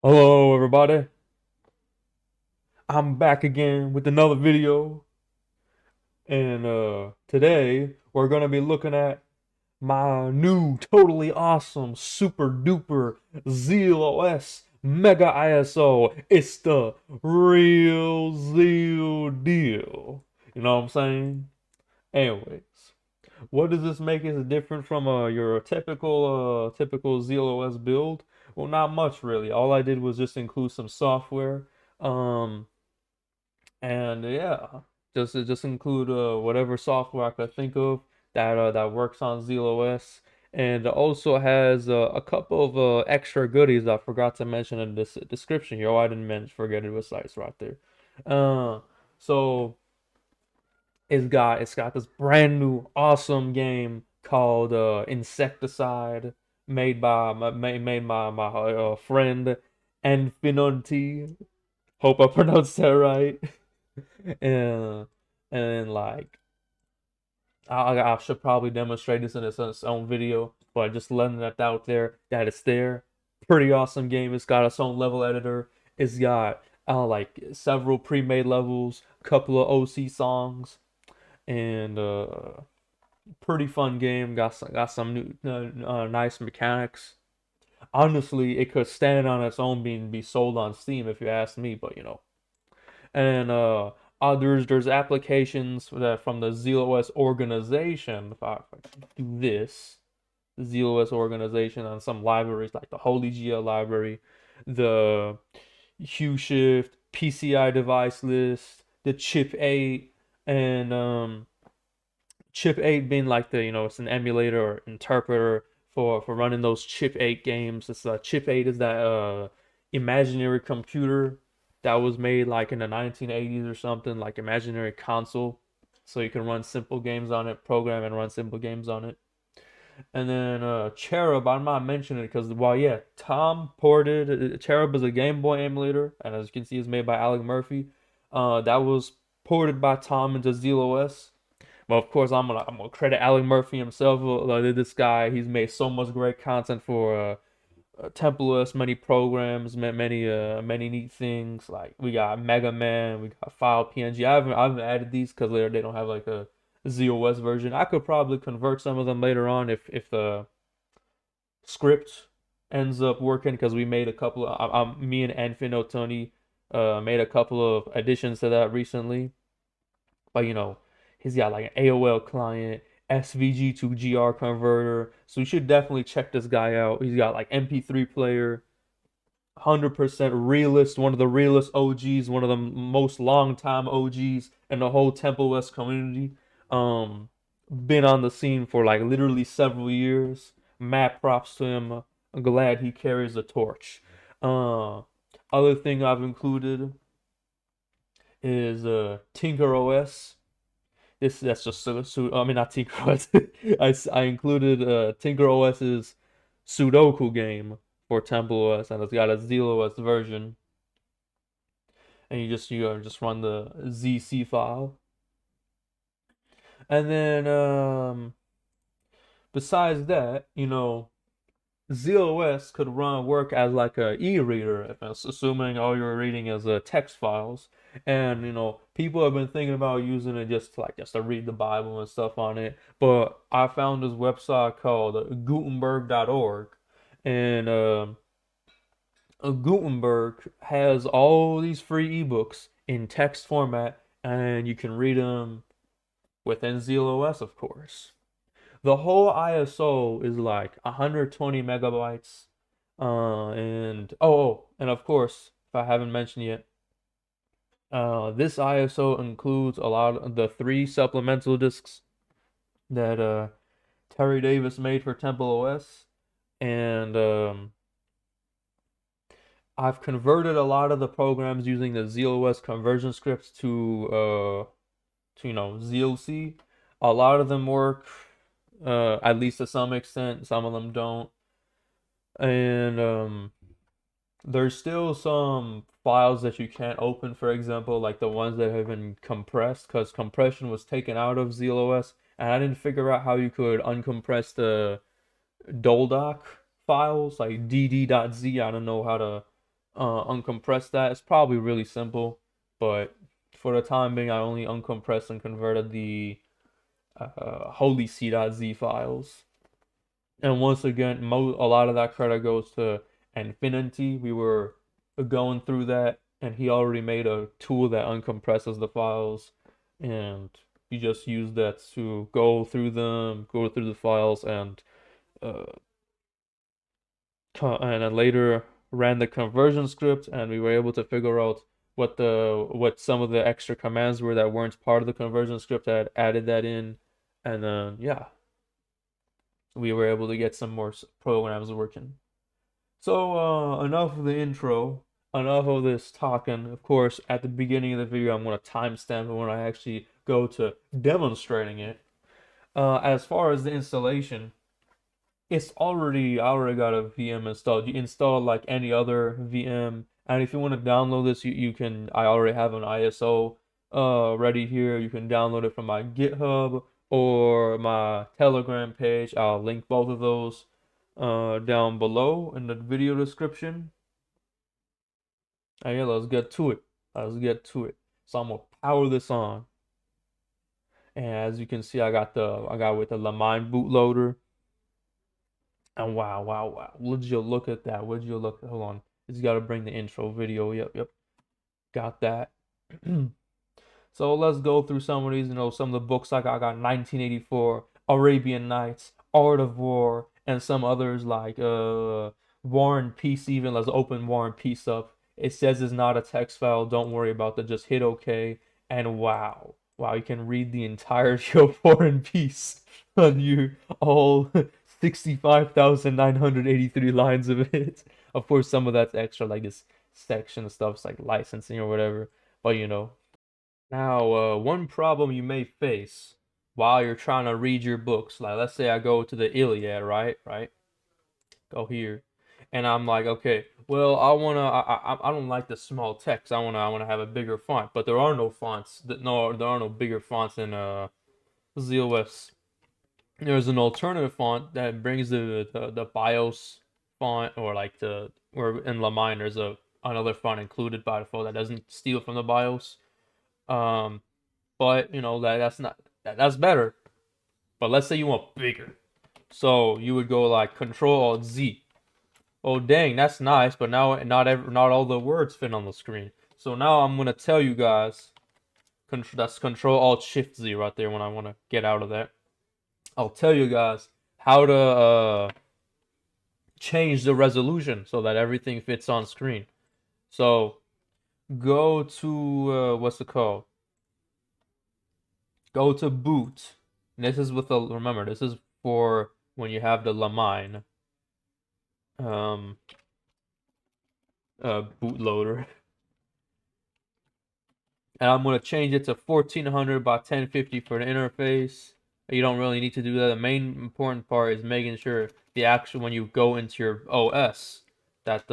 Hello everybody, I'm back again with another video, and today we're gonna be looking at my new totally awesome super duper ZealOS Mega ISO. It's the real Zeal deal. You know what I'm saying? Anyways, what does this make it different from your typical ZealOS build? Well, not much really. All I did was just include some software. Um, And yeah, just include whatever software I could think of that works on ZealOS, and also has a couple of extra goodies I forgot to mention in this description here. Oh, I didn't forget it was nice right there. Uh, so it's got this brand new awesome game called Insecticide, made by my friend Infinity. Hope I pronounced that right. and and like I should probably demonstrate this in its own video, but just letting that out there that it's there. Pretty awesome game. It's got its own level editor. It's got like several pre-made levels, a couple of OC songs, and pretty fun game. Got some new nice mechanics. Honestly, it could stand on its own being be sold on Steam if you ask me, but and there's applications that from the ZealOS organization. If I do this, the ZealOS organization on some libraries like the Holy GL library, the HueShift, PCI device list, the Chip 8, and Chip 8 being like it's an emulator or interpreter for running those Chip 8 games. It's Chip 8 is that imaginary computer that was made like in the 1980s or something, like imaginary console, so you can run simple games on it, program and run simple games on it. And then Cherub, I'm not mentioning it because, well, yeah, Tom ported. Cherub is a Game Boy emulator, and as you can see, it's made by Alec Murphy. That was ported by Tom into ZealOS. Well, of course, I'm gonna credit Alec Murphy himself. Like this guy, he's made so much great content for TempleOS, many programs, many neat things. Like we got Mega Man, we got File PNG. I haven't added these because they don't have like a ZOS version. I could probably convert some of them later on if the script ends up working because we made a couple of me and Anfino Tony made a couple of additions to that recently. But he's got like an AOL client, SVG to GR converter. So you should definitely check this guy out. He's got like MP3 player, 100% realist, one of the realest OGs, one of the most long time OGs in the whole Temple West community. Um, been on the scene for like literally several years. Mad props to him. I'm glad he carries the torch. Uh, Other thing I've included is Tinker OS. That's just I mean not Tinker OS. I included Tinker OS's Sudoku game for Temple OS, and it's got a ZealOS version, and you just run the ZC file, and then besides that, ZealOS could work as like a e-reader, if it's assuming all you're reading is text files. And people have been thinking about using it just to read the Bible and stuff on it. But I found this website called Gutenberg.org, and Gutenberg has all these free ebooks in text format, and you can read them within ZealOS, of course. The whole ISO is like 120 megabytes. And of course, if I haven't mentioned yet, this ISO includes a lot of the three supplemental disks that Terry Davis made for Temple OS, and I've converted a lot of the programs using the ZealOS conversion scripts to ZLC. A lot of them work, at least to some extent. Some of them don't. And there's still some files that you can't open, for example, like the ones that have been compressed, because compression was taken out of ZealOS, and I didn't figure out how you could uncompress the doldoc files, like dd.z. I don't know how to. uncompress that. It's probably really simple, but for the time being, I only uncompressed and converted the holyc.z files. And once again, a lot of that credit goes to Infinity. We were going through that, and he already made a tool that uncompresses the files, and you just use that to go through them, go through the files, uh, and then later ran the conversion script, and we were able to figure out what some of the extra commands were that weren't part of the conversion script. I had added that in, and then yeah, we were able to get some more programs working. So enough of the intro, enough of this talking. Of course, at the beginning of the video, I'm gonna timestamp when I actually go to demonstrating it. As far as the installation, I already got a VM installed. You install like any other VM, and if you want to download this, you can. I already have an ISO ready here. You can download it from my GitHub or my Telegram page. I'll link both of those down below in the video description. And yeah, let's get to it. Let's get to it. So I'm gonna power this on, and as you can see, I got with the Lamine bootloader. And wow, wow, wow. Would you look at that? Would you look? Hold on. It's got to bring the intro video. Yep, yep. Got that. So let's go through some of these. You know, some of the books I got 1984, Arabian Nights, Art of War, and some others like War and Peace even. Let's open War and Peace up. It says it's not a text file. Don't worry about that. Just hit OK. And wow. Wow, you can read the entirety of War and Peace on you all 65,983 lines of it. Of course, some of that's extra, like this section of stuff's like licensing or whatever. But you know, now, one problem you may face while you're trying to read your books, like let's say I go to the Iliad, right? Right? Go here, and I'm like, okay, well, I don't like the small text. I wanna have a bigger font, but there are no fonts. There are no bigger fonts in ZealOS. There's an alternative font that brings the BIOS font, or like or in Lamine there's another font included by default that doesn't steal from the BIOS. Um, but you know that's better. But let's say you want bigger, so you would go like Control Alt Z. Oh dang, that's nice, but now not all the words fit on the screen. So now I'm gonna tell you guys, that's Control Alt Shift Z right there when I want to get out of that. I'll tell you guys how to change the resolution so that everything fits on screen. So go to what's it called? Go to boot. And this is with the remember, this is for when you have the Lamine um bootloader. And I'm gonna change it to 1400 by 1050 for the interface. You don't really need to do that. The main important part is making sure the actual when you go into your OS that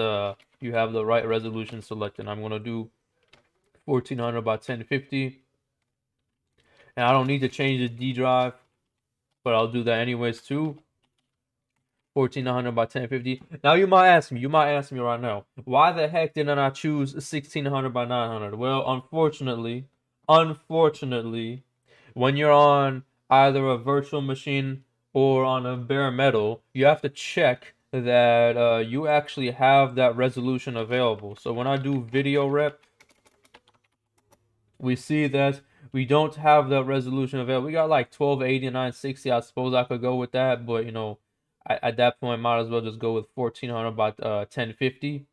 you have the right resolution selected. I'm gonna do 1400 by 1050. And I don't need to change the D drive, but I'll do that anyways too. 1400 by 1050. Now you might ask me right now, why the heck didn't I choose 1600 by 900? Well, unfortunately, when you're on either a virtual machine or on a bare metal, you have to check that you actually have that resolution available. So when I do video rep, we see that we don't have the resolution available. We got like 1280 and 960. I suppose I could go with that, but you know, at that point, might as well just go with 1400 by 1050.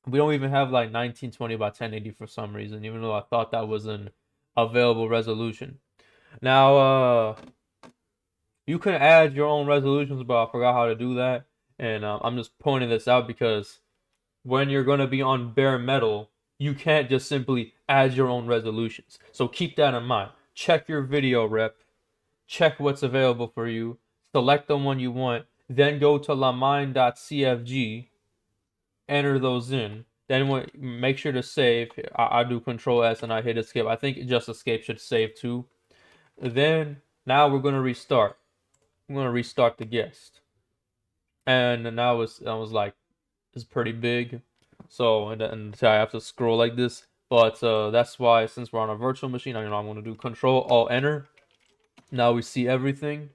We don't even have like 1920 by 1080 for some reason, even though I thought that was an available resolution. Now, you can add your own resolutions, but I forgot how to do that. And I'm just pointing this out because when you're going to be on bare metal, you can't just simply add your own resolutions. So keep that in mind. Check your video rep, check what's available for you, select the one you want, then go to lamine.cfg, enter those in. Then make sure to save. I do Control S and I hit escape. I think just escape should save too. Then now we're going to restart. I'm going to restart the guest. And now I was like, it's pretty big. So and so I have to scroll like this. But that's why, since we're on a virtual machine, I'm going to do Control Alt Enter. Now we see everything.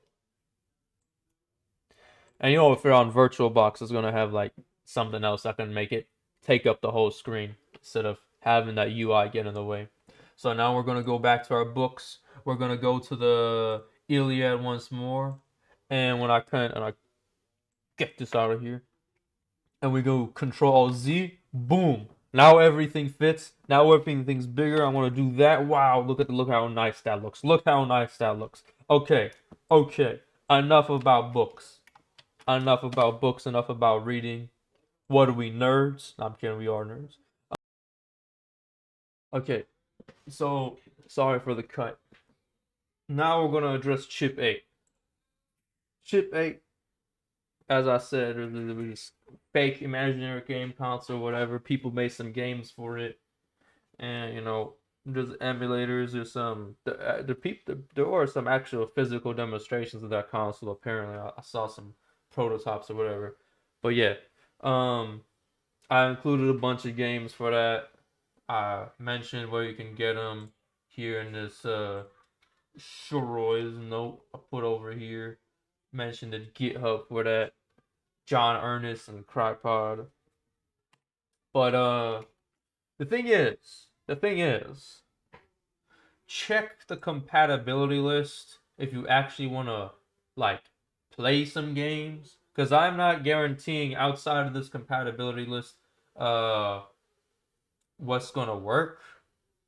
And if you're on VirtualBox, it's gonna have like something else that can make it take up the whole screen instead of having that UI get in the way. So now we're gonna go back to our books. We're gonna go to the Iliad once more, and when I get this out of here, and we go Control Z, boom. Now everything fits. Now everything's bigger. I want to do that. Wow, look how nice that looks. Look how nice that looks. Okay, okay. Enough about books. Enough about books, enough about reading. What are we, nerds? No, I'm kidding, we are nerds. Okay, so sorry for the cut. Now we're gonna address Chip 8. Chip 8, as I said, it was fake imaginary game console, whatever. People made some games for it, and there's emulators. There's there are some actual physical demonstrations of that console. Apparently, I saw some prototypes or whatever. But yeah, um, I included a bunch of games for that. I mentioned where you can get them here in this Shoroy's note I put over here. Mentioned the GitHub for that. John Ernest and Crypod. But the thing is, check the compatibility list if you actually want to like play some games. Because I'm not guaranteeing outside of this compatibility list what's gonna work.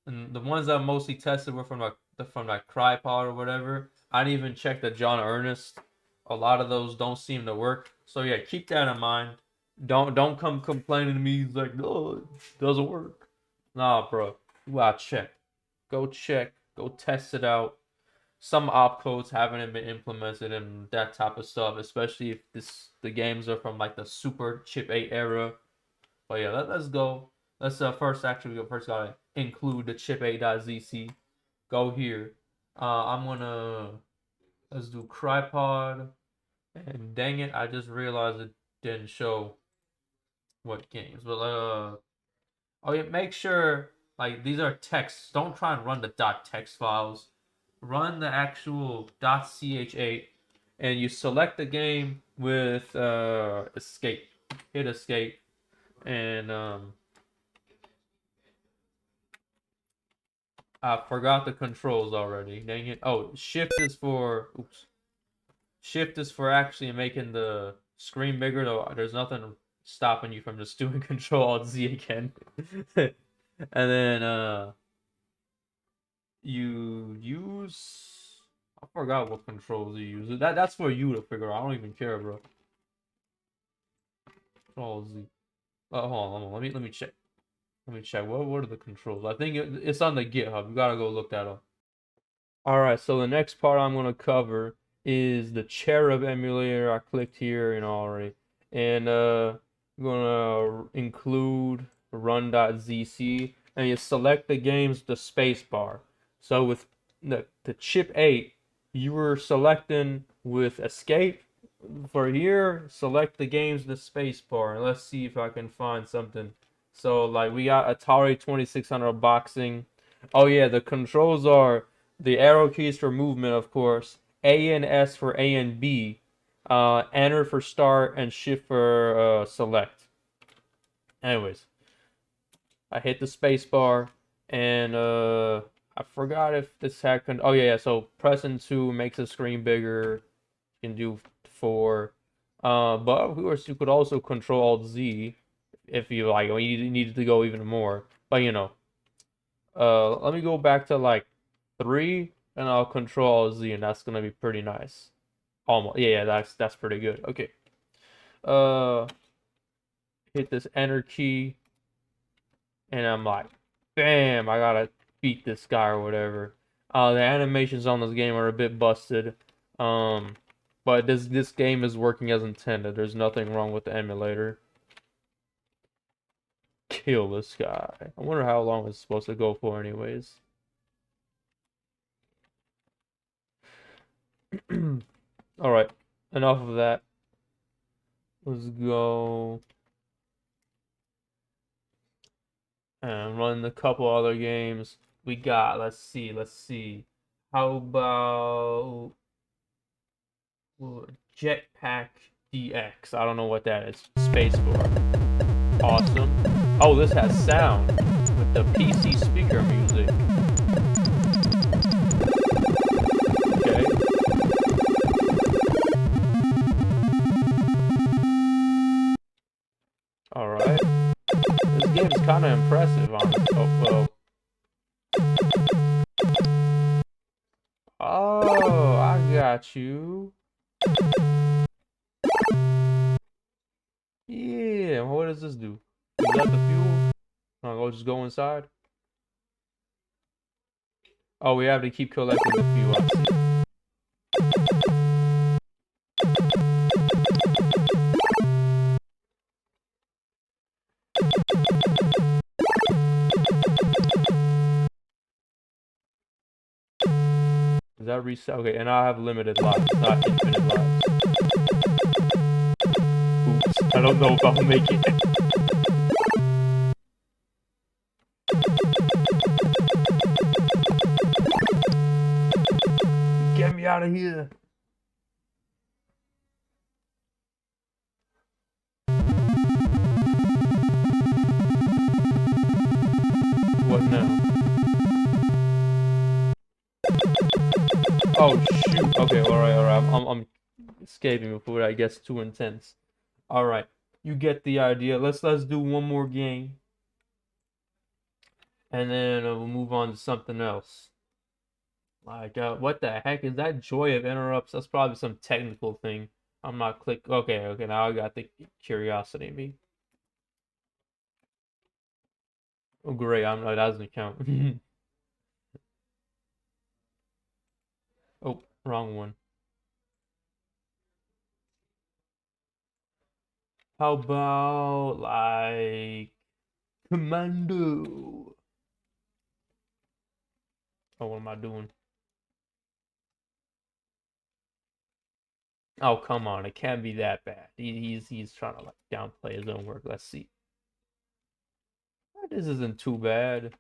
And the ones I mostly tested were from like Crypod or whatever. I didn't even check the John Ernest. A lot of those don't seem to work. So yeah, keep that in mind. Don't come complaining to me like, no, it doesn't work. Nah, bro. You gotta check. Go check. Go test it out. Some opcodes haven't been implemented and that type of stuff, especially if the games are from like the Super Chip 8 era. But yeah, let's go. Let's first gotta include the chip8.zc. Go here. I'm gonna let's do Crypod. And dang it, I just realized it didn't show what games. But oh yeah, make sure like these are texts. Don't try and run the .text files. Run the actual .ch8, and you select the game with escape. Hit escape, and I forgot the controls already. Dang it. Oh, shift is for oops. Shift is for actually making the screen bigger, though there's nothing stopping you from just doing Control Alt Z again. And then you use I forgot what controls you use. That's for you to figure out. I don't even care, bro. Control Z. Hold on. Let me check. Let me check. What are the controls? I think it's on the GitHub. You gotta go look that up. All right, so the next part I'm going to cover is the Cherub emulator. I clicked here, already. And I'm going to include run.zc, and you select the games with the space bar. So with the chip 8, you were selecting with escape. For here, select the games with the space bar. And let's see if I can find something. So like we got Atari 2600 boxing. Oh yeah, the controls are the arrow keys for movement, of course. A and S for A and B. Enter for start and shift for select. Anyways, I hit the space bar and I forgot if this had oh yeah, so pressing 2 makes the screen bigger. You can do 4. But of course you could also control Alt Z if you like, or you needed to go even more. But let me go back to like 3 and I'll control Z, and that's gonna be pretty nice. Almost, yeah, that's pretty good. Okay. Uh, hit this enter key, and I'm like, bam! I gotta beat this guy or whatever. The animations on this game are a bit busted. Um, but this game is working as intended. There's nothing wrong with the emulator. Kill this guy. I wonder how long it's supposed to go for, anyways. All right, enough of that. Let's go. and run a couple other games. We got, let's see. How about Jetpack DX? I don't know what that is. Spacebar. Awesome. Oh, this has sound with the PC speaker music. Okay. All right. This game is kind of impressive, honestly. Oh, well. Oh, I got you. Yeah, what does this do? Is that the fuel? I'll just go inside. Oh, we have to keep collecting the fuel. I see. Is that reset? Okay, and I have limited lives, not infinite lives. Oops, I don't know if I'll make it. Get me out of here. What now? Oh shoot. Okay, alright. I'm escaping before that gets too intense. Alright. You get the idea. Let's do one more game. And then we'll move on to something else. Like, what the heck is that? Joy of interrupts? That's probably some technical thing. I'm not click. Okay, now I got the curiosity in me. Oh, great. I'm not. That doesn't count. Oh, wrong one. How about, like, Commando? Oh, what am I doing? Oh, come on. It can't be that bad. He's trying to, like, downplay his own work. Let's see. This isn't too bad.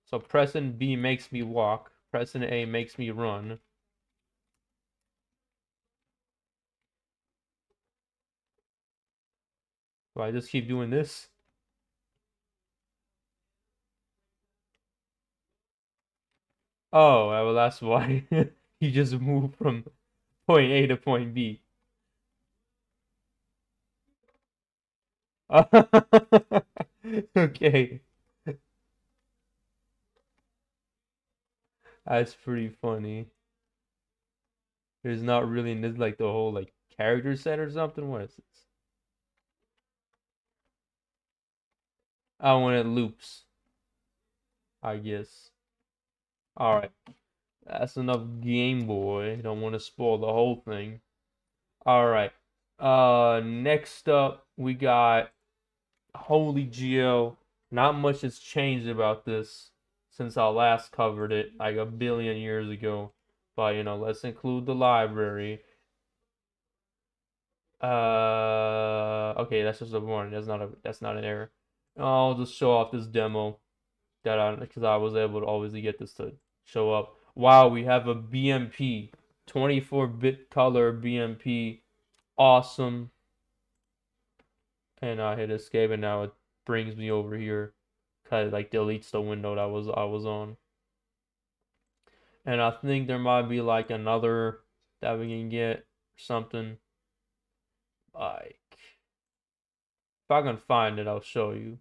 So pressing B makes me walk. Pressing A makes me run. Do I just keep doing this? Oh, well, that's why. You just move from point A to point B. Okay. That's pretty funny. There's not really in this like the whole like character set or something. What is this? Oh, when it loops, I guess. Alright. That's enough Game Boy. Don't want to spoil the whole thing. Alright. Next up we got Holy GL. Not much has changed about this since I last covered it, like a billion years ago. But let's include the library. Okay, that's just a warning. That's not an error. I'll just show off this demo because I was able to always get this to show up. Wow, we have a BMP, 24-bit color BMP, awesome. And I hit escape, and now it brings me over here, kind of like deletes the window that I was on. And I think there might be like another that we can get or something. Like, if I can find it, I'll show you.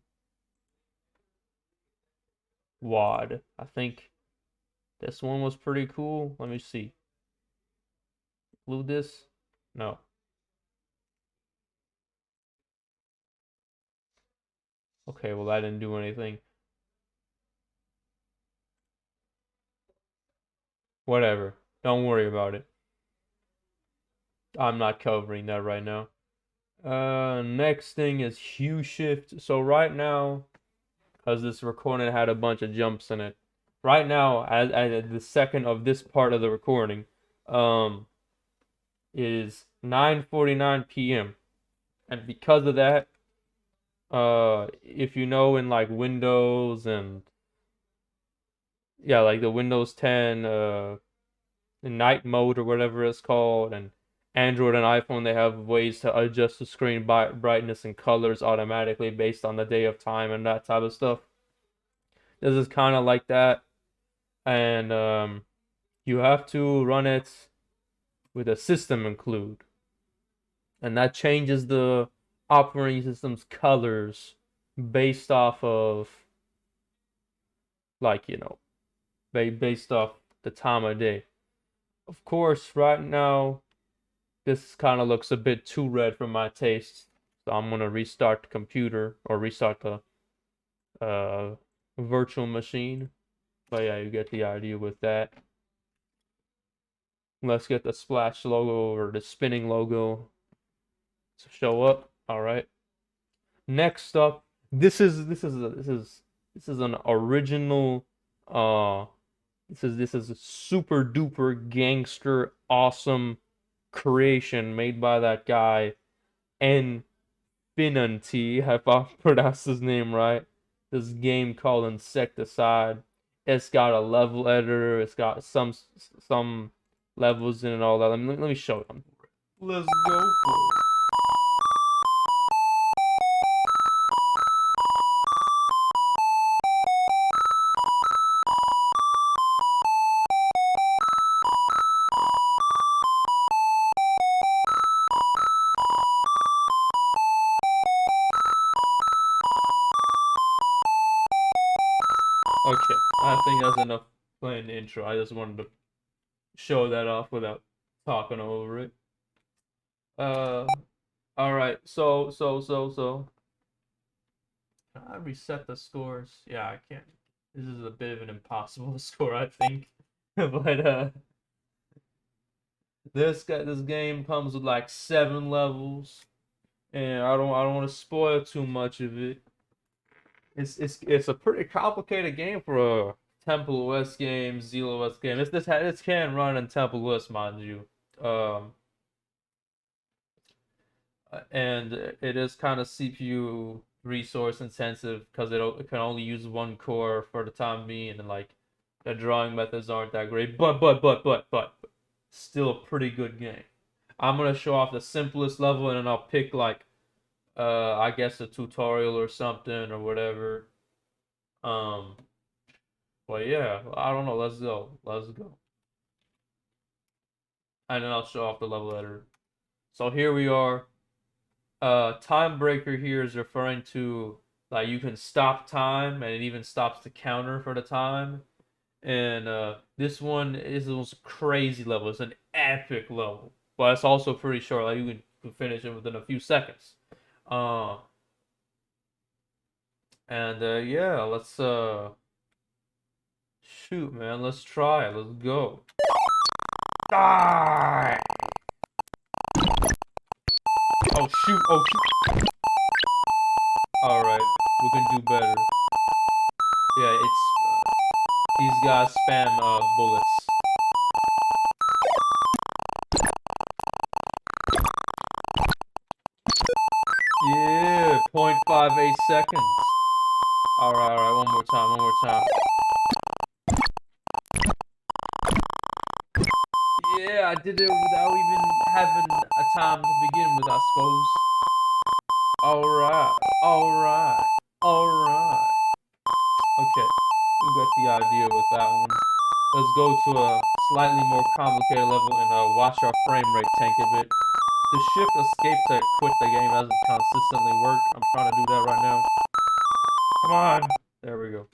WAD. I think this one was pretty cool. Let me see. Include this? No. Okay, well, that didn't do anything. Whatever. Don't worry about it. I'm not covering that right now. Next thing is hue shift. So right now, because this recording had a bunch of jumps in it, right now, as the second of this part of the recording, is 9:49 p.m. And because of that, if you know in like Windows and yeah, like the Windows 10 night mode or whatever it's called, and Android and iPhone, they have ways to adjust the screen brightness and colors automatically based on the day of time and that type of stuff. This is kind of like that, and you have to run it with a system include, and that changes the operating system's colors based off of like based off the time of day. Of course, right now this kind of looks a bit too red for my taste, so I'm gonna restart the computer or restart the uh, virtual machine. But yeah, you get the idea with that. Let's get the splash logo or the spinning logo to show up. All right. Next up, this is an original this is a super duper gangster awesome creation made by that guy Infinity, if I pronounced his name right. This game called Insecticide. It's got a level editor. It's got some levels in and all that. Let me show them. Let's go for it. Okay, I think that's enough playing the intro. I just wanted to show that off without talking over it. Uh, all right. So. Can I reset the scores? Yeah, I can. This is a bit of an impossible score, I think. But this game comes with like 7 levels, and I don't want to spoil too much of it. It's a pretty complicated game for a Temple OS game, ZealOS game. This can run in Temple OS, mind you. Um, and it is kind of CPU resource intensive because it can only use one core for the time being, and like the drawing methods aren't that great. But still a pretty good game. I'm gonna show off the simplest level, and then I'll pick like I guess a tutorial or something or whatever. Um, but yeah, I don't know. Let's go, and then I'll show off the level editor. So here we are. Time breaker here is referring to like you can stop time and it even stops the counter for the time. And this one is a crazy level. It's an epic level, but it's also pretty short. Like you can finish it within a few seconds. Uh, and yeah, let's shoot, man. Let's try it. Let's go. Die! Oh shoot! Oh shoot! All right, we can do better. Yeah, it's these guys spam bullets. Yeah, 0.58 seconds. All right, one more time. Yeah, I did it without even having a time to begin with, I suppose. All right. Okay, we got the idea with that one. Let's go to a slightly more complicated level and watch our frame rate tank a bit. The shift escape to quit the game doesn't consistently work. I'm trying to do that right now. Come on! There we go.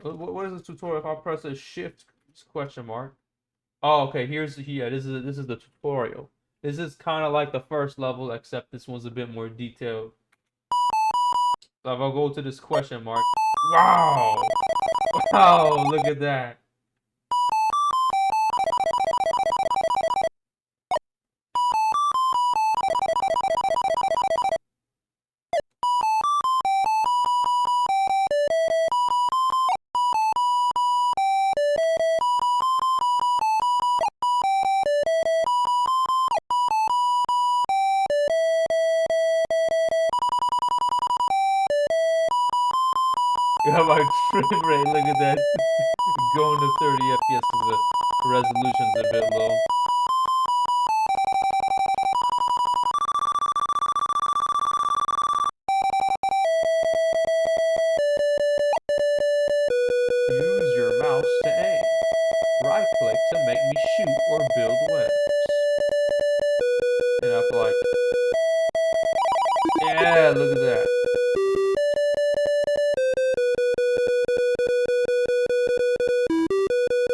What is this tutorial? If I press a shift question mark. Oh, okay. This is the tutorial. This is kind of like the first level, except this one's a bit more detailed. So if I go to this question mark, wow, wow, look at that. got my frame rate. Look at that. Going to 30 FPS because the resolution's a bit low. Use your mouse to aim. Right click to make me shoot or build webs. And I feel like, yeah, look at that.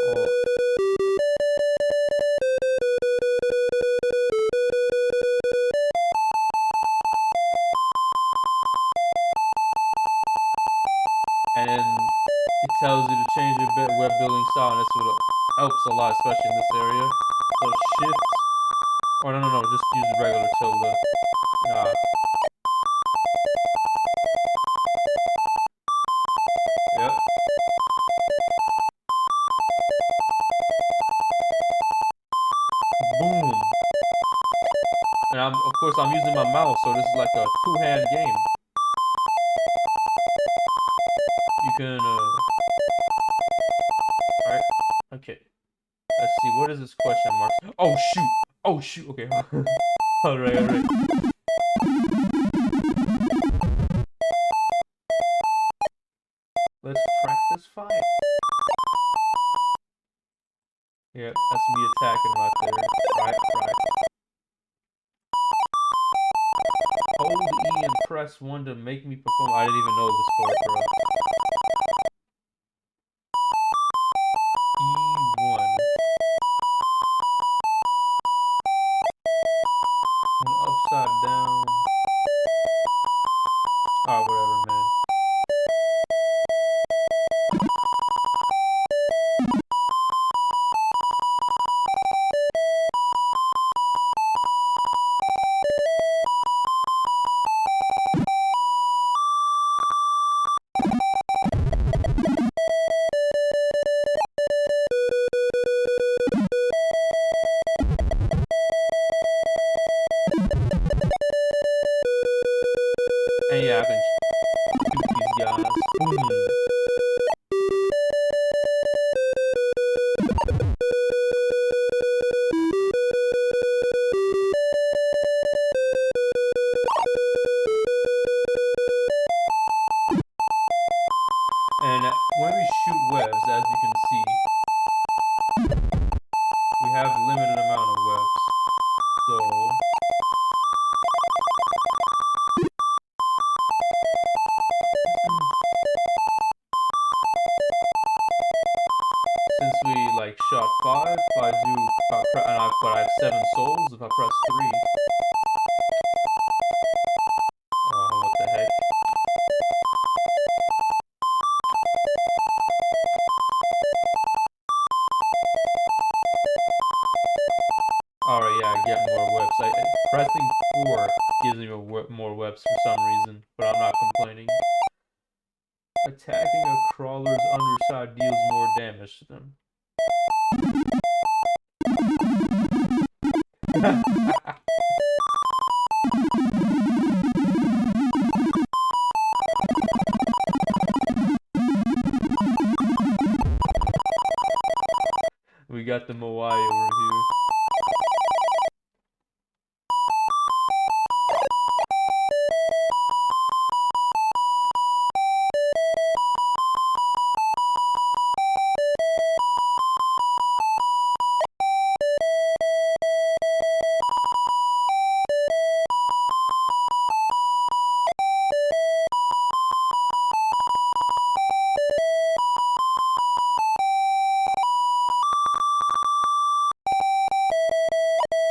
Oh. And then it tells you to change your web building style, and this would helps a lot, especially in this area. So shift, or no, just use the regular tilde. Nah. Yep. Boom. And of course I'm using my mouse, so this is like a two-hand game. You can alright. Okay. Let's see, what is this question mark? Oh shoot! Oh shoot, okay. Alright. Let's practice fire. Yep, that's me attacking right there. Right. Hold E and press 1 to make me perform. I didn't even know this part, bro. E1. One upside down. Alright, whatever, man. And yeah, I can shoot these guys. Boom. And when we shoot webs, as you can see, we have limited amount of webs. So since we like shot 5, if I do, but I have 7 souls. If I press 3, oh, what the heck? Alright, yeah, I get more webs. Pressing 4 gives me more webs for some reason, but I'm not complaining. Attacking a crawler's underside deals more damage to them. We got the Moai over here.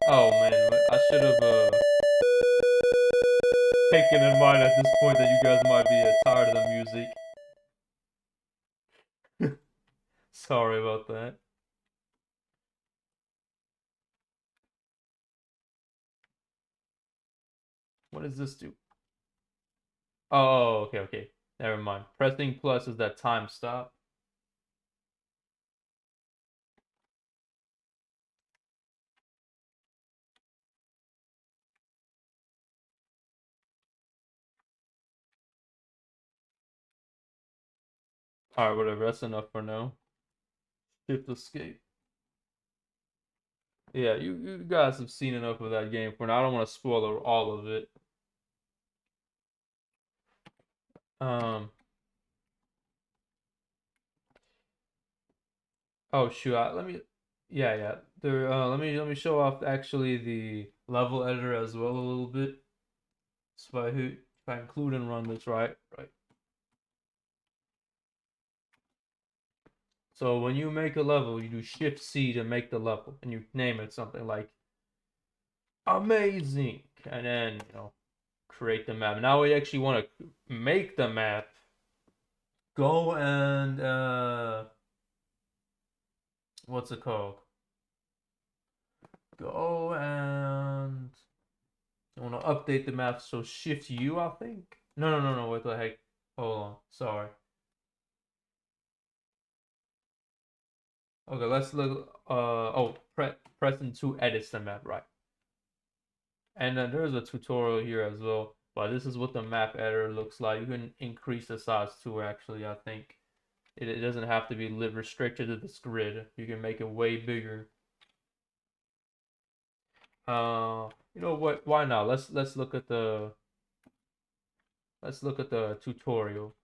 Oh man, I should have taken in mind at this point that you guys might be tired of the music. Sorry about that. What does this do? Oh, okay. Never mind. Pressing plus is that time stop. Alright, whatever, that's enough for now. Shift escape. Yeah, you guys have seen enough of that game for now. I don't want to spoil all of it. Um, oh shoot, let me, yeah. There, let me show off actually the level editor as well a little bit. So if I include and run this right. So when you make a level, you do Shift C to make the level, and you name it something like amazing, and then create the map. Now we actually want to make the map. Go and what's it called? Go and I want to update the map. So Shift U, I think. No. What the heck? Hold on. Sorry. Okay, let's look. Oh, pressing two edits the map, right? And then there's a tutorial here as well. But this is what the map editor looks like. You can increase the size too. Actually, I think it doesn't have to be restricted to this grid. You can make it way bigger. You know what? Why not? Let's look at the tutorial.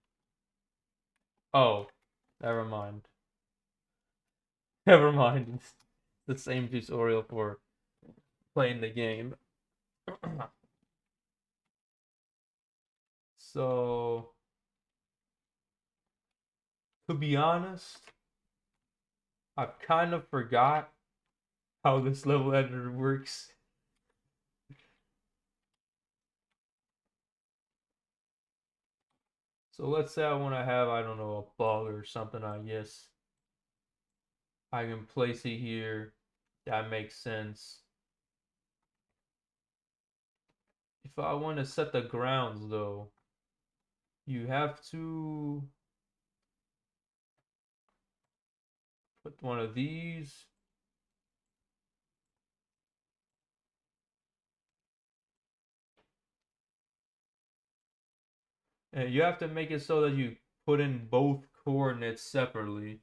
Oh, never mind. Never mind. It's the same tutorial for playing the game. So, to be honest, I've kind of forgot how this level editor works. So let's say I want to have, I don't know, a bug or something, I guess. I can place it here. That makes sense. If I want to set the grounds though, you have to put one of these. And you have to make it so that you put in both coordinates separately.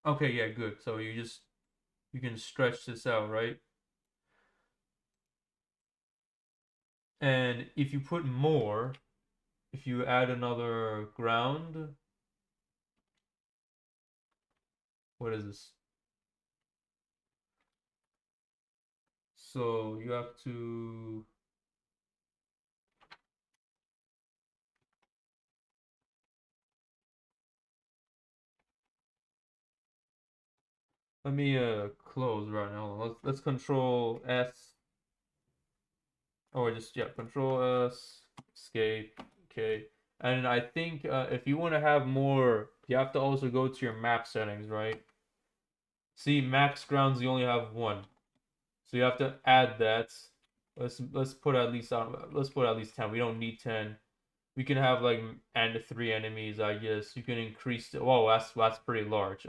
Okay, yeah, good. So you can stretch this out, right? And if you put more, if you add another ground, what is this? So you have to let me close right now. Let's control S. Or just yeah, control S, escape. Okay. And I think if you want to have more, you have to also go to your map settings, right? See, max grounds you only have one, so you have to add that. Let's put at least let's put at least 10. We don't need 10. We can have like and three enemies, I guess. You can increase the. Whoa, that's pretty large.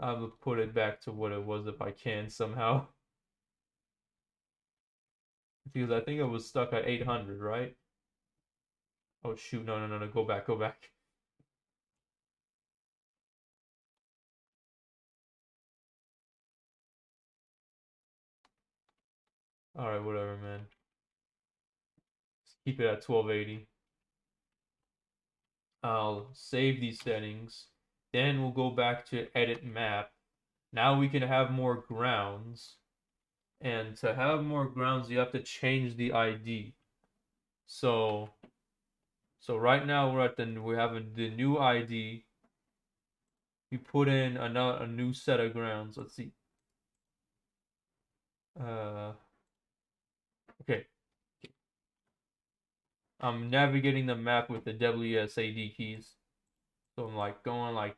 I will put it back to what it was if I can somehow, because I think it was stuck at 800, right? Oh shoot! No! Go back, go back. All right, whatever, man. Just keep it at 1280. I'll save these settings. Then we'll go back to edit map. Now we can have more grounds. And to have more grounds, you have to change the ID. So right now we have the new ID. You put in a new set of grounds. Let's see. Uh, okay. I'm navigating the map with the WSAD keys. So I'm like going like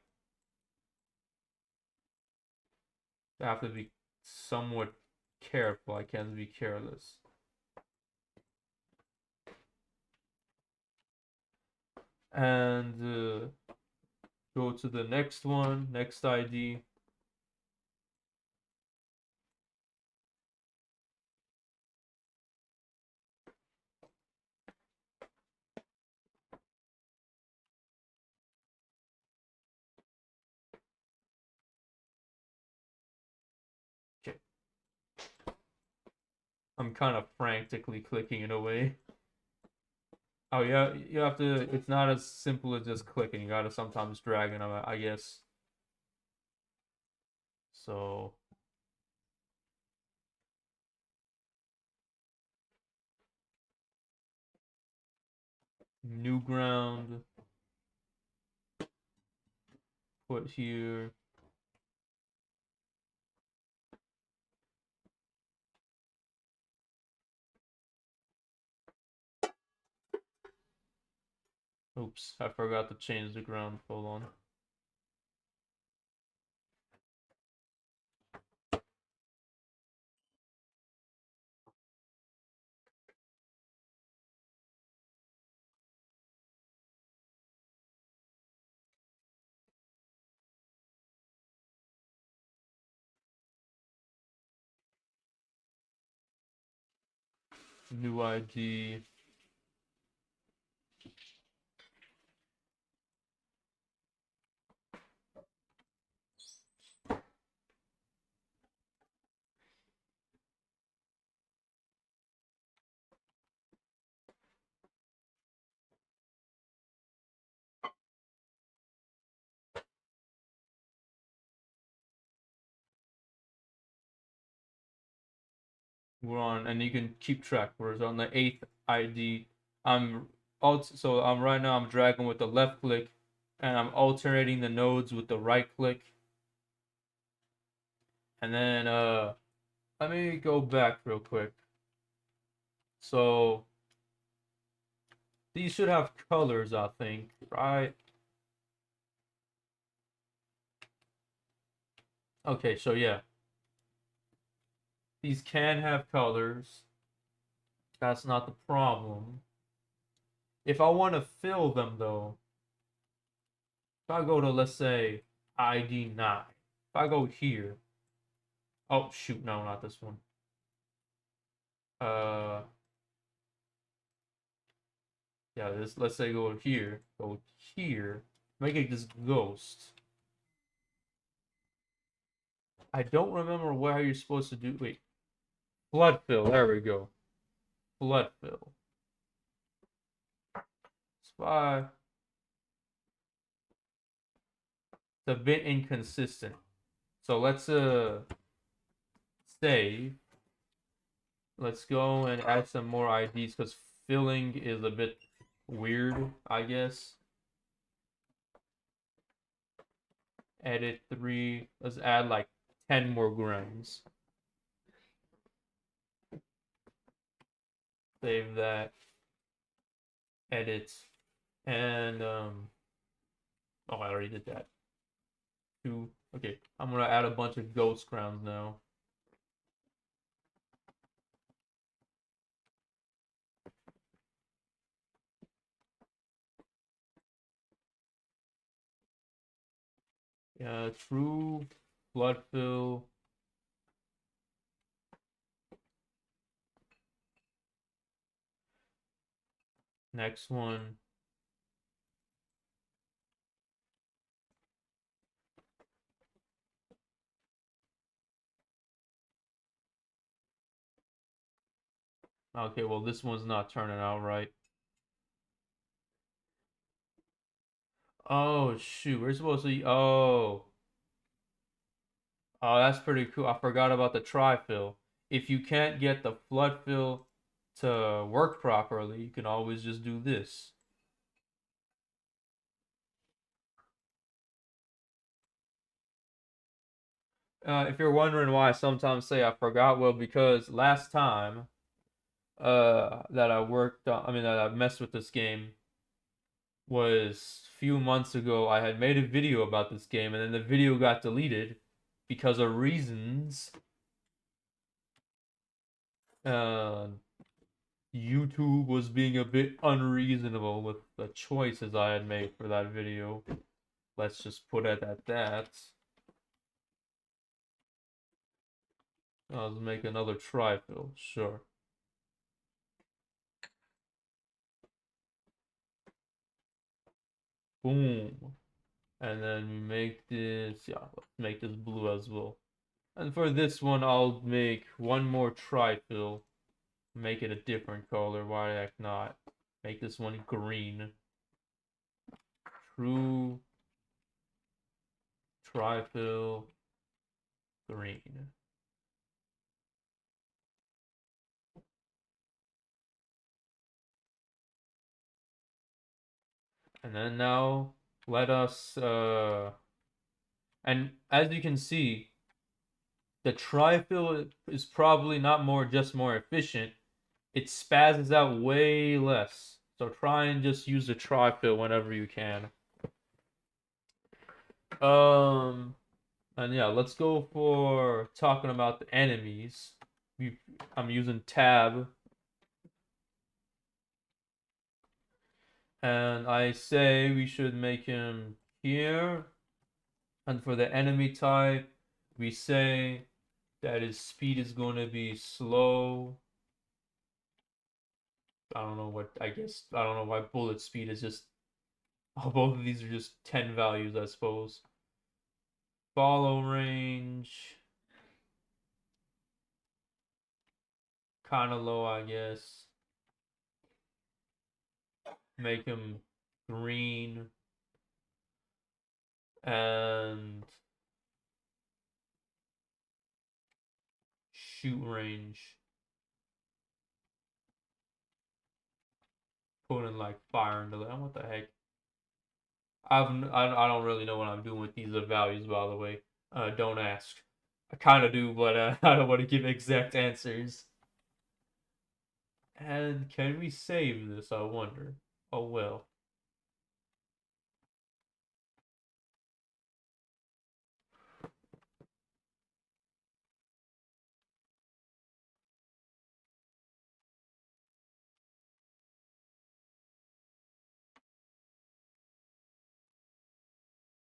I have to be somewhat careful. I can't be careless. And go to the next one, next ID. I'm kind of frantically clicking it away. Oh yeah, you have to. It's not as simple as just clicking. You gotta sometimes drag it, I guess. So new ground, put here. Oops, I forgot to change the ground. Hold on. New ID. We're on, and you can keep track. We're on the eighth ID. I'm so I'm right now. I'm dragging with the left click, and I'm alternating the nodes with the right click. And then let me go back real quick. So these should have colors, I think, right? Okay, so yeah, these can have colors. That's not the problem. If I want to fill them though, if I go to, let's say, ID 9, if I go here, oh shoot, no, not this one. Uh, yeah, this, let's say go here, make it this ghost. I don't remember where you're supposed to do, wait, flood fill, there we go. Flood fill. Spy. It's a bit inconsistent. So let's save. Let's go and add some more IDs because filling is a bit weird, I guess. Edit 3. Let's add like 10 more grams. Save that. Edit. And oh, I already did that. 2. Okay, I'm gonna add a bunch of ghost grounds now. Yeah, true flood fill. Next one. Okay, well this one's not turning out right. Oh shoot, we're supposed to. Oh, that's pretty cool. I forgot about the tri-fill. If you can't get the flood fill to work properly, you can always just do this. If you're wondering why I sometimes say I forgot, well, because last time that I worked on, I mean that I messed with this game was a few months ago. I had made a video about this game, and then the video got deleted because of reasons. Uh, YouTube was being a bit unreasonable with the choices I had made for that video. Let's just put it at that. Let's make another tri-fill, sure. Boom. And then we make this, yeah, let's make this blue as well. And for this one, I'll make one more tri-fill. Make it a different color. Why the heck not? Make this one green. True trifill green. And then now let us and as you can see, the trifill is probably not just more efficient. It spazzes out way less. So try and just use the trifill whenever you can. Um and yeah, let's go for talking about the enemies. I'm using tab, and I say we should make him here. And for the enemy type, we say that his speed is going to be slow. I don't know what, I guess, I don't know why bullet speed is just, oh, both of these are just 10 values, I suppose. Follow range, kind of low, I guess. Make him green. And shoot range. Put in like fire into that. What the heck? I don't really know what I'm doing with these values, by the way. Don't ask. I kind of do, but I don't want to give exact answers. And can we save this? I wonder. Oh well.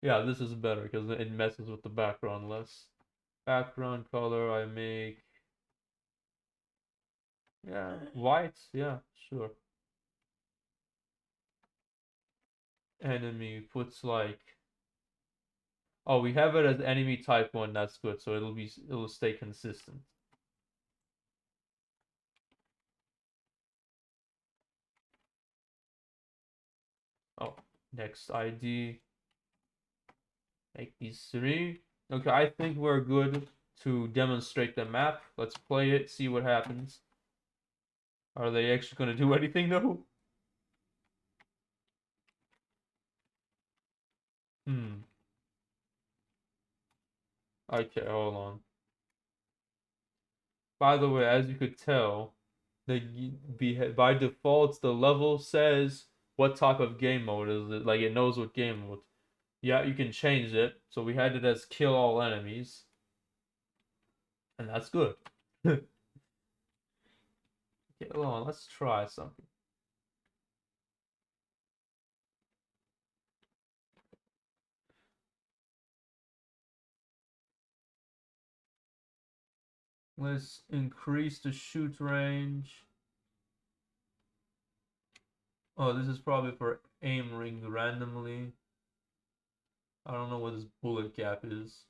Yeah, this is better because it messes with the background less. Background color I make. Yeah, white. Yeah, sure. Enemy puts like. Oh, we have it as enemy type 1. That's good. So it'll stay consistent. Oh, next ID. Make these 3. Okay, I think we're good to demonstrate the map. Let's play it, see what happens. Are they actually going to do anything though? Hmm. Okay, hold on. By the way, as you could tell, by default the level says what type of game mode is it. Like it knows what game mode. Yeah, you can change it. So we had it as kill all enemies, and that's good. Okay, hold on. Let's try something. Let's increase the shoot range. Oh, this is probably for aiming randomly. I don't know what this bullet gap is.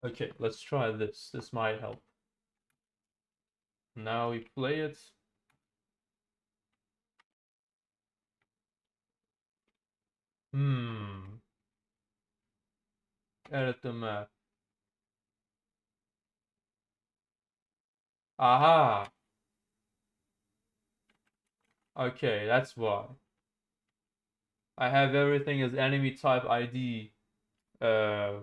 Okay, let's try this. This might help. Now we play it. Hmm. Edit the map. Aha! Okay, that's why. I have everything as enemy type ID 1,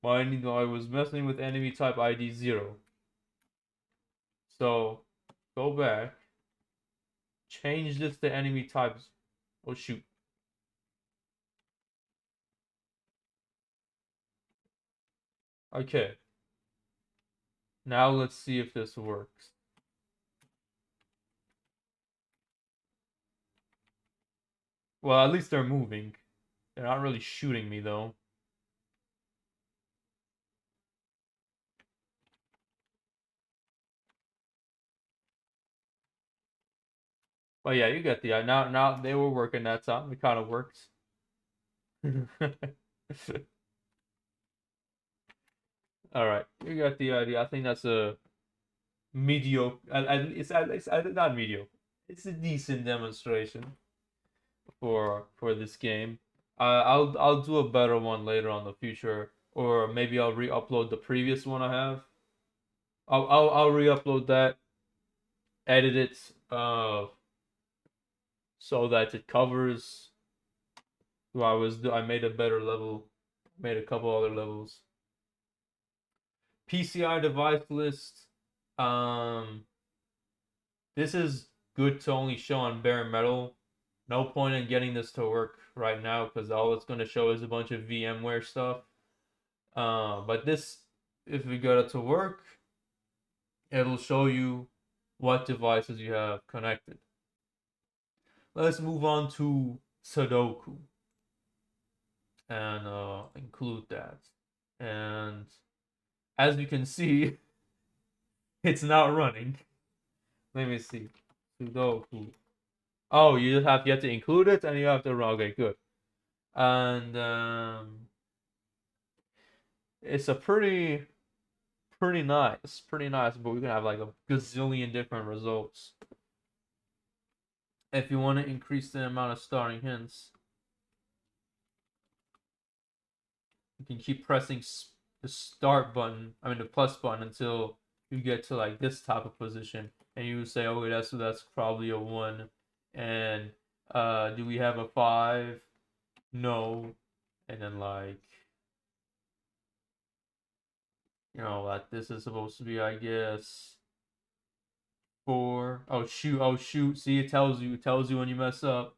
but I was messing with enemy type ID 0. So go back, change this to enemy types. Oh shoot. Okay. Now let's see if this works. Well, at least they're moving. They're not really shooting me though. But yeah, you get the now they were working that time. It kind of works. All right, you got the idea. I think that's a mediocre. It's not mediocre. It's a decent demonstration for this game. I'll do a better one later on the future, or maybe I'll re-upload the previous one I have. I'll re-upload that, edit it, so that it covers. I made a better level, made a couple other levels. PCI device list. Um, this is good to only show on bare metal. No point in getting this to work right now because all it's going to show is a bunch of VMware stuff. But this, if we get it to work, it'll show you what devices you have connected. Let's move on to Sudoku and include that. And as you can see, it's not running. Let me see. Sudoku. Oh, you just have to include it and you have to run. Okay, good. And it's a pretty nice, but we can have like a gazillion different results. If you want to increase the amount of starting hints, you can keep pressing the start button, I mean the plus button, until you get to like this type of position, and you say, okay, that's probably a 1, and do we have a 5? No, and then like, like this is supposed to be, I guess, 4. Oh shoot, see, it tells you when you mess up.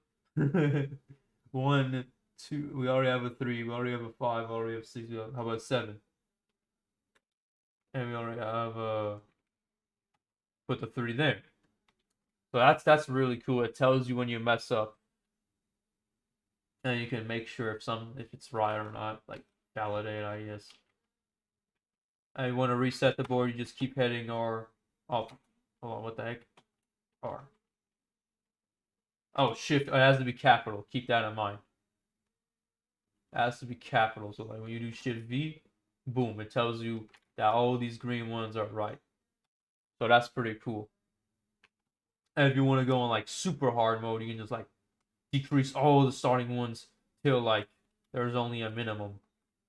1, 2, we already have a 3, we already have a 5, we already have 6, how about 7? And we already have put the 3 there. So that's really cool. It tells you when you mess up, and you can make sure if it's right or not, like validate, I guess. And you want to reset the board, you just keep hitting R. Oh, hold on, what the heck? R. Oh, shift. It has to be capital. Keep that in mind. It has to be capital. So like when you do shift V, boom, it tells you that all these green ones are right. So that's pretty cool. And if you want to go on like super hard mode, you can just like decrease all the starting ones till like there's only a minimum.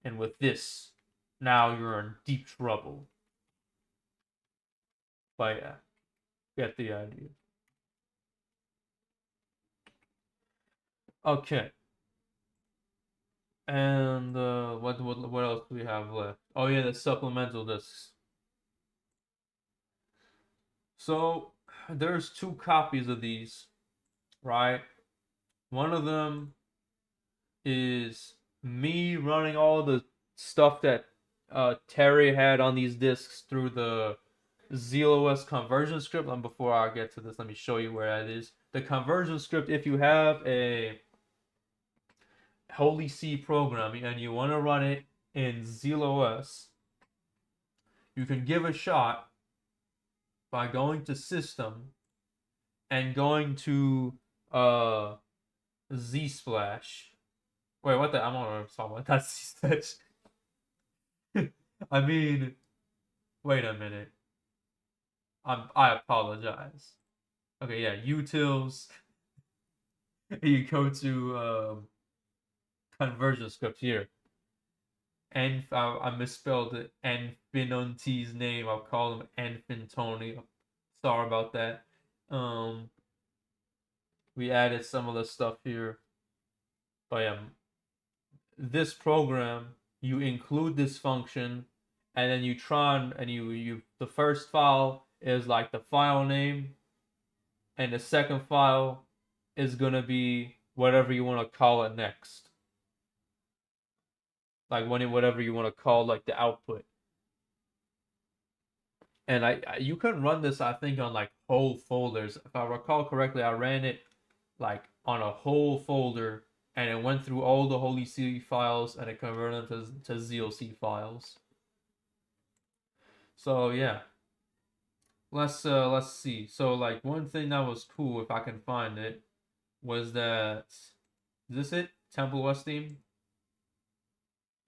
And with this, now you're in deep trouble. But yeah, get the idea. Okay. And what else do we have left? Oh yeah, the supplemental discs. So there's 2 copies of these, right? One of them is me running all the stuff that Terry had on these discs through the ZLOS conversion script. And before I get to this, let me show you where that is. The conversion script, if you have a Holy C program and you want to run it in ZealOS, you can give a shot by going to System and going to Z-Splash. Wait, what the? I'm on someone. That's Z-Splash. I mean, wait a minute. I apologize. Okay, yeah, utils. You go to conversion script here. And I misspelled it. Enfinonti's name. I'll call him Enfintoni. Sorry about that. we added some of the stuff here. But yeah, this program, you include this function, and then you try and you the first file is like the file name, and the second file is gonna be whatever you want to call it next. Like whatever you want to call like the output. And you can run this, I think, on like whole folders. If I recall correctly, I ran it like on a whole folder, and it went through all the Holy C files and it converted them to ZLC files. So yeah, let's see. So like one thing that was cool, if I can find it, was that is this it? Temple West theme?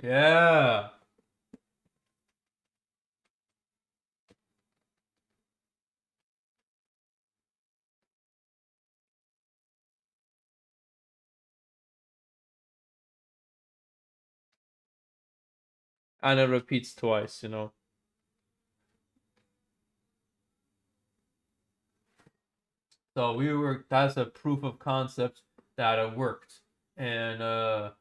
Yeah. And it repeats twice, you know. So that's a proof of concept that it worked. And let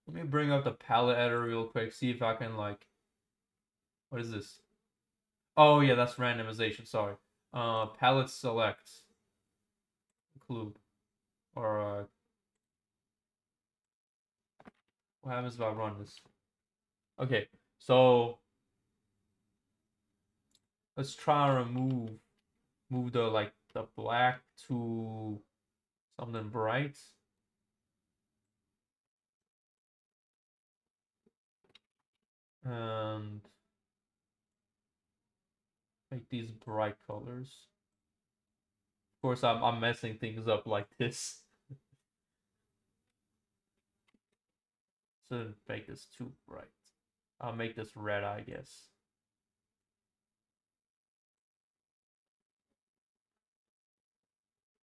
me bring up the palette editor real quick, see if I can like what is this? Oh yeah, that's randomization, sorry. Palette select include or what happens if I run this? Okay, so let's try and move the like the black to something bright. And make these bright colors. Of course, I'm messing things up like this. Shouldn't make this too bright. I'll make this red, I guess.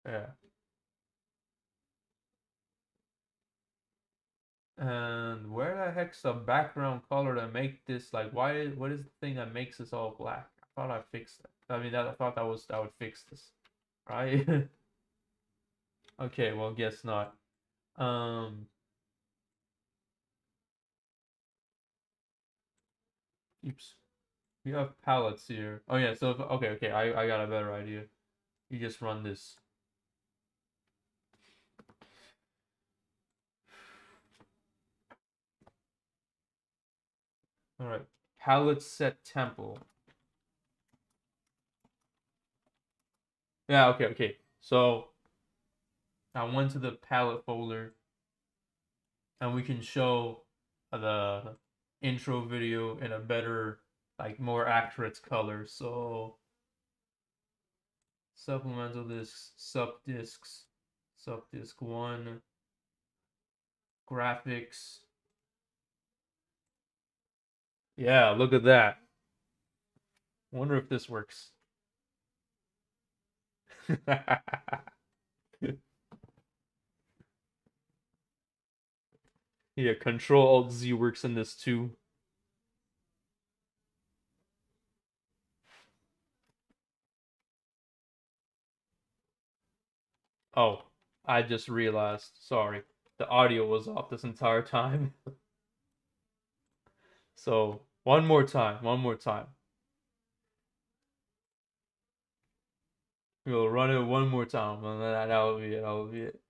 Yeah. And where the heck's the background color to make this like what is the thing that makes this all black? I thought I fixed that. I mean I thought that would fix this. Right? Okay, well guess not. Um oops. We have palettes here. Oh yeah, so okay, I got a better idea. You just run this. Alright. Palette set temple. Yeah, okay. So I went to the palette folder and we can show the intro video in a better, like more accurate color. So supplemental discs, sub disc one, graphics. Yeah, look at that. Wonder if this works. Yeah, Control Alt Z works in this too. Oh, I just realized. Sorry. The audio was off this entire time. So, one more time. We'll run it one more time, and then that'll be it. That'll be it.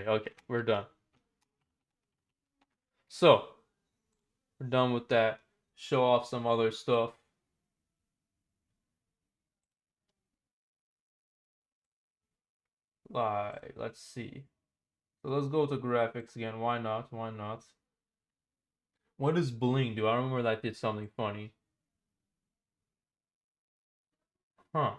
Okay, we're done. So, we're done with that. Show off some other stuff. Let's see. So let's go to graphics again. Why not? Why not? What does bling do? I remember that did something funny. Huh.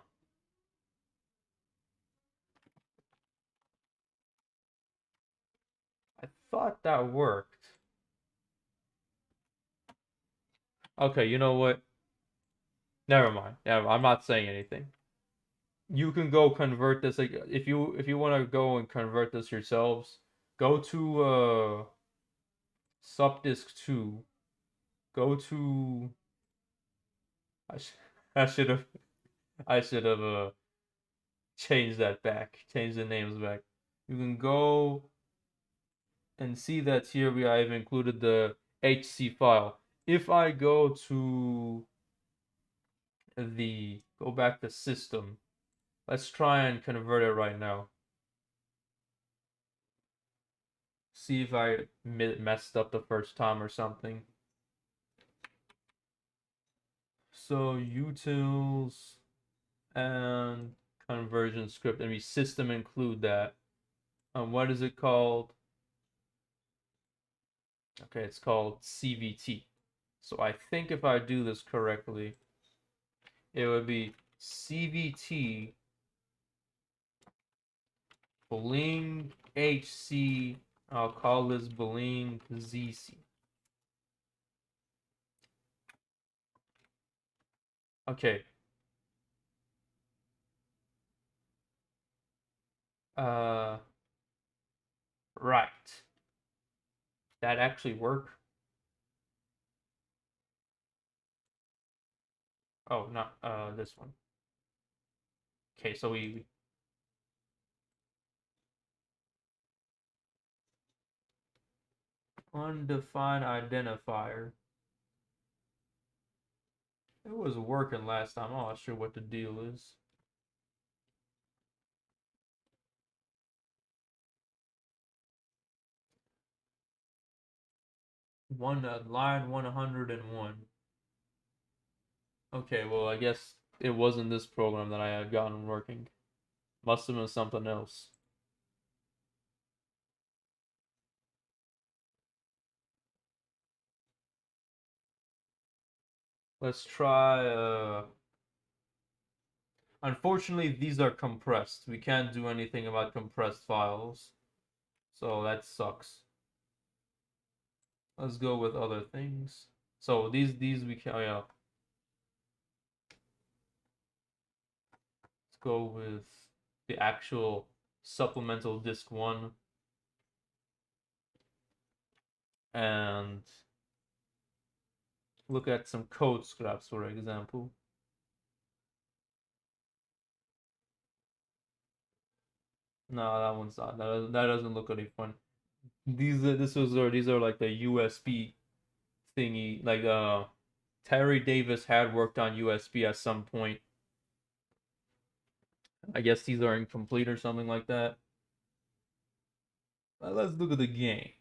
thought that worked. Okay, you know what? Never mind. Yeah, I'm not saying anything. You can go convert this, like, if you want to go and convert this yourselves, go to subdisk 2. Go to I, sh I should have I should have changed that back. Change the names back. You can go and see that here I've included the HC file. If I go to go back to system, let's try and convert it right now. See if I messed up the first time or something. So utils and conversion script, and we system include that. What is it called? Okay, it's called CVT. So I think if I do this correctly, it would be CVT Bling HC. I'll call this Bling ZC. Okay. Uh, right. That actually work? Oh, not this one. Okay, so we undefined identifier. It was working last time. I'm not sure what the deal is. Line 101. Okay, well, I guess it wasn't this program that I had gotten working. Must have been something else. Let's try, unfortunately, these are compressed. We can't do anything about compressed files. So that sucks. Let's go with other things. So these we can, oh yeah. Let's go with the actual supplemental disk 1 and look at some code scraps, for example. No, that one's not. That doesn't look any fun. These are like the USB thingy. Like Terry Davis had worked on USB at some point. I guess these are incomplete or something like that. Let's look at the game.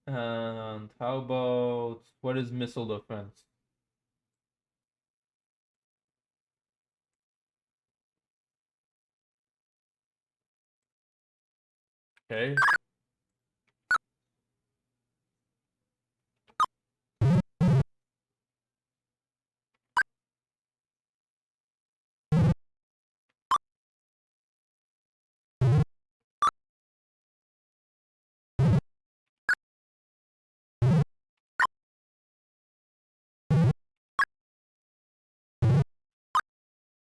And how about what is missile defense? Okay.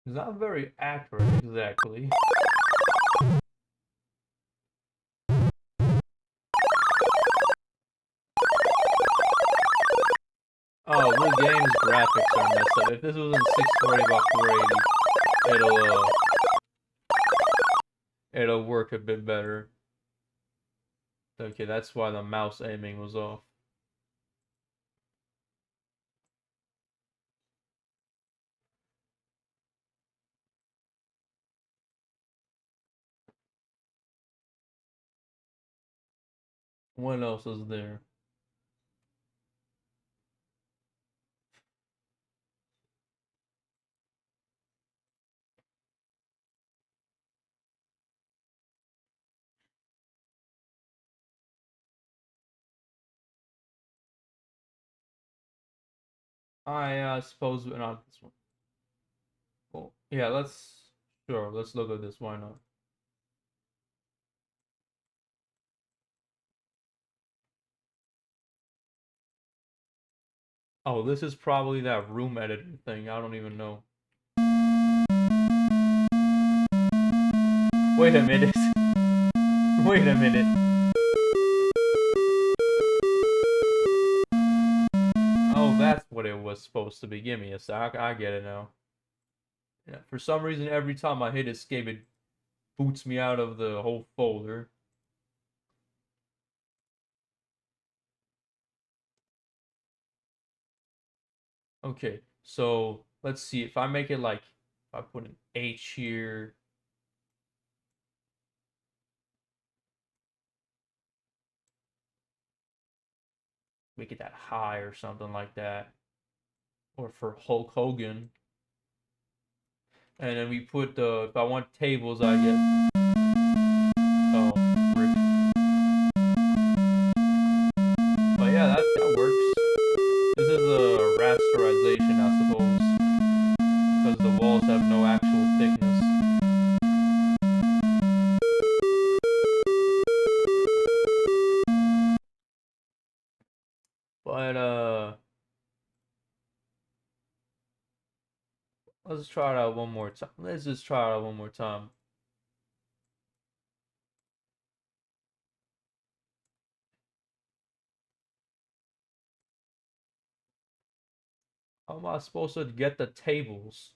It's not very accurate exactly. Oh, the game's graphics are messed up. If this was in 640 by 480, it'll work a bit better. Okay, that's why the mouse aiming was off. What else is there? I suppose not this one. Well, yeah, let's look at this. Why not? Oh, this is probably that room editor thing. I don't even know. Wait a minute. Wait a minute. Oh, that's what it was supposed to be. Give me a sec. I get it now. Yeah, for some reason, every time I hit escape, it boots me out of the whole folder. Okay, so let's see. If I make it like, if I put an H here, make it that high or something like that. Or for Hulk Hogan. And then we put the, if I want tables, I get, oh, rip. But yeah, that works. This is a rasterization, I suppose, because the walls have no actual thickness. But let's try it out one more time. Let's just try it out one more time. How am I supposed to get the tables?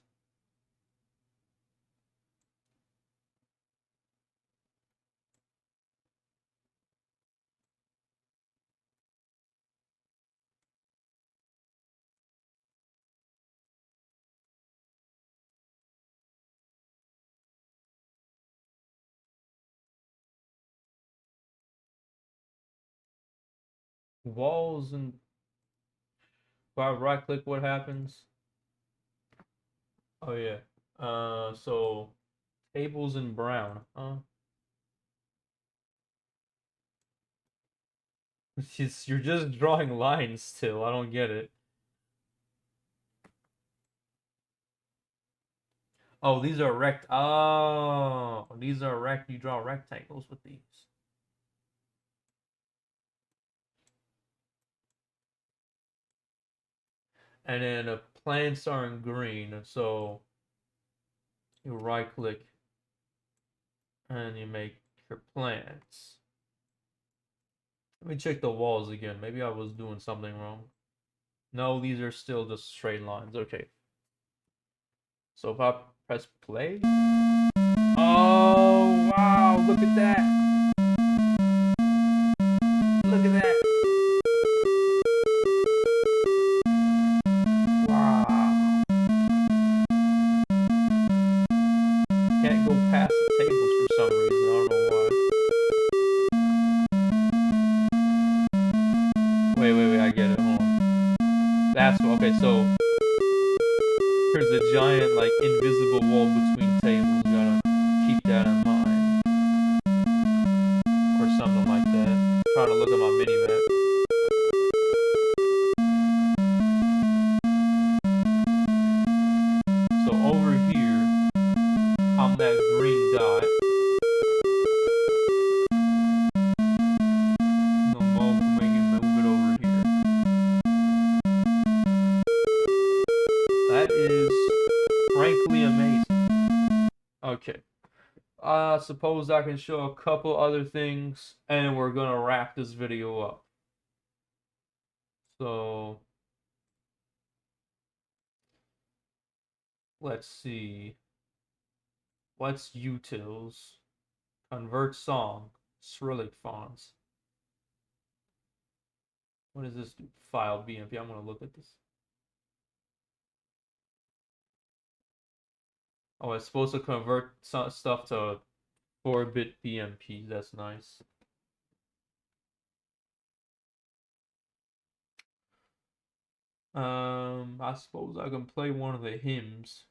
Walls and if I right click, what happens? Oh yeah. So tables in brown, huh? You're just drawing lines still. I don't get it. Oh, these are rect. Oh, these are rect. You draw rectangles with these. And then the plants are in green, so you right click and you make your plants. Let me check the walls again. Maybe I was doing something wrong. No, these are still just straight lines. Okay. So if I press play. Oh, wow. Look at that. Look at that. Wow. Can't go past the tables for some reason. I don't know why. Wait. I get it. Hold on. That's okay. So there's a giant, like, invisible wall between tables. You gotta keep that in mind. Or something like that. I'm trying to look at my mini map. So over here, I'm that green dot. No, move it over here. That is frankly amazing. Okay. I suppose I can show a couple other things, and we're gonna wrap this video up. So let's see. What's utils? Convert song. Cyrillic fonts. What does this do? File BMP. I'm gonna look at this. Oh, it's supposed to convert stuff to 4-bit BMP. That's nice. I suppose I can play one of the hymns.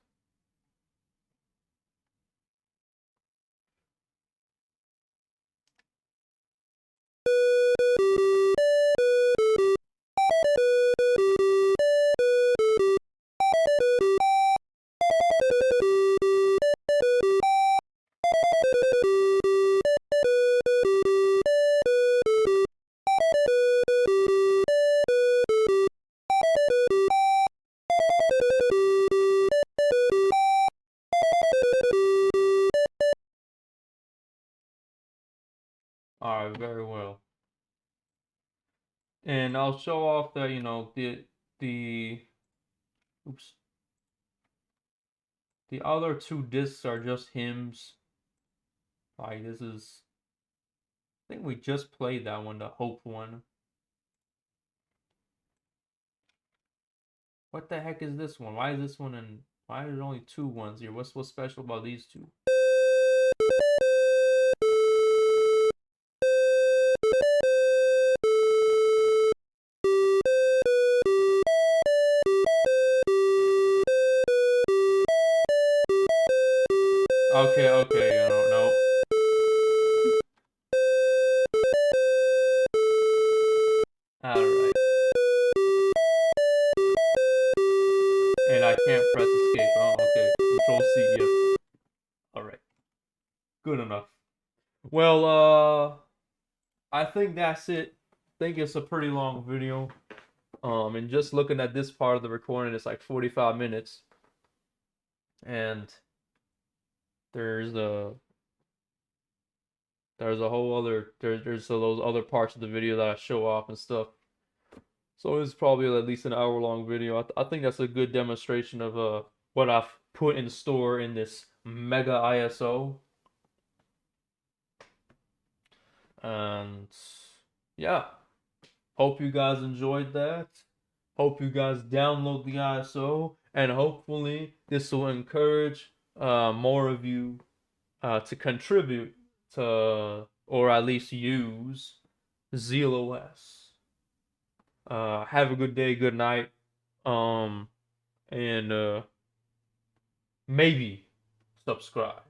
and I'll show off that, you know, the oops, the other two discs are just hymns. Like this is, I think we just played that one, the Hope one. What the heck is this one? Why is this one in? Why are there only two ones here? What's special about these two? Okay, okay, you know, no. All right, and I can't press escape. Oh, okay. Control C. Yeah. All right. Good enough. Well, I think that's it. I think it's a pretty long video. And just looking at this part of the recording, it's like 45 minutes, and there's a there's a whole other there's those other parts of the video that I show off and stuff. So it's probably at least an hour long video. I think that's a good demonstration of what I've put in store in this mega ISO. And yeah, hope you guys enjoyed that. Hope you guys download the ISO, and hopefully this will encourage more of you to contribute to, or at least use, ZealOS. Have a good day, good night, um, and maybe subscribe.